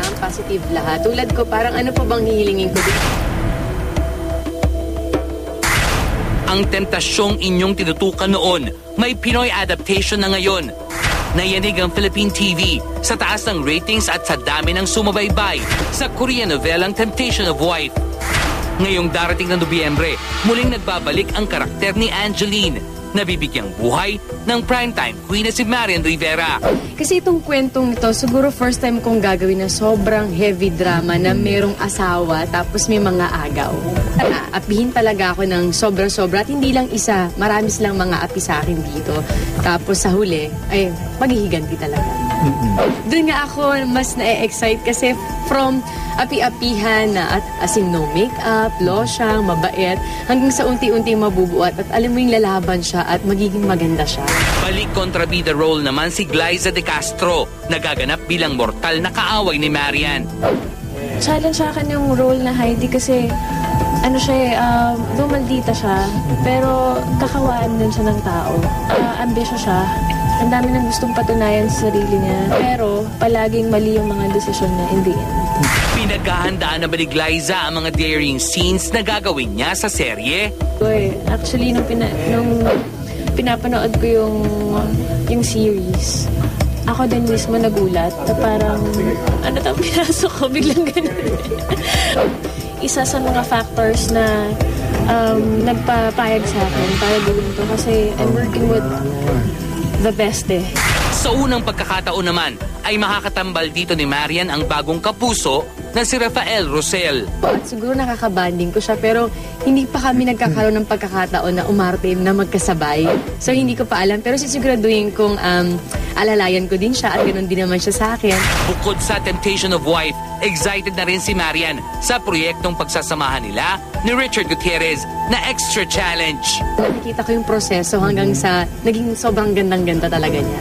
kailangan positive lahat. Tulad ko, parang ano pa bang hihilingin ko din? Ang tentasyong inyong tinutukan noon, may Pinoy adaptation na ngayon. Nayanig ang Philippine TV sa taas ng ratings at sa dami ng sumabaybay sa Korean novelang Temptation of Wife. Ngayong darating na Nobyembre, muling nagbabalik ang karakter ni Angeline, nabibigyang buhay ng primetime queen na si Marian Rivera. Kasi itong kwentong ito, siguro first time kong gagawin na sobrang heavy drama na merong asawa tapos may mga agaw. Apihin talaga ako ng sobra-sobra at hindi lang isa, marami silang mga api sa akin dito. Tapos sa huli, ay maghihiganti talaga. Doon nga ako mas na-excite kasi from api-apihan na at as in no makeup, losyang, mabait, hanggang sa unti-unti mabubuhat at alam mo yung lalaban siya at magiging maganda siya. Balik kontrabida role naman si Glyza De Castro, nagaganap bilang mortal na kaaway ni Marian. Challenge sa akin yung role na Heidi kasi ano siya though maldita siya, pero kakawaan din siya ng tao. Ambitious siya. Ang dami ng gustong patunayan sa sarili niya, pero palaging mali yung mga desisyon niya in the end. Pinaghahandaan na ba ni Glyza ang mga daring scenes na gagawin niya sa serye? Actually, nung pinapanood ko yung series, ako din mismo nagulat na parang, ano tang pinasok ko, biglang ganun. Isa sa mga factors na nagpapayag sa akin para gawin to kasi I'm working with the best eh. Sa unang pagkakataon naman ay makakatambal dito ni Marian ang bagong kapuso na si Rafael Rosel. At siguro nakakabanding ko siya pero hindi pa kami nagkakaroon ng pagkakataon na umarte na magkasabay. So hindi ko pa alam pero sisiguraduhin kong alalayan ko din siya at ganoon din naman siya sa akin. Bukod sa Temptation of Wife, excited na rin si Marian sa proyektong pagsasamahan nila ni Richard Gutierrez na Extra Challenge. Nakikita ko yung proseso hanggang sa naging sobrang gandang-ganda talaga niya.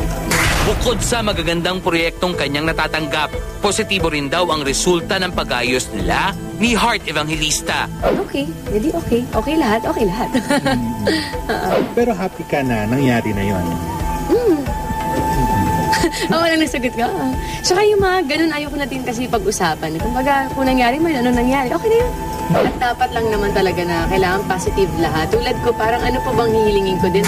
Bukod sa magagandang proyektong kanyang natatanggap, positibo rin daw ang resulta ng pag-ayos nila ni Heart Evangelista. Okay, hindi okay. Okay lahat, okay lahat. Pero happy ka na nangyari na yon. Oo, lang nasagot ka. Saka yung mga ganun ayoko natin kasi pag-usapan. Kumbaga, kung nangyari man, ano nangyari, okay na yun. At dapat lang naman talaga na kailangan positive lahat. Tulad ko, parang ano pa bang hihilingin ko din?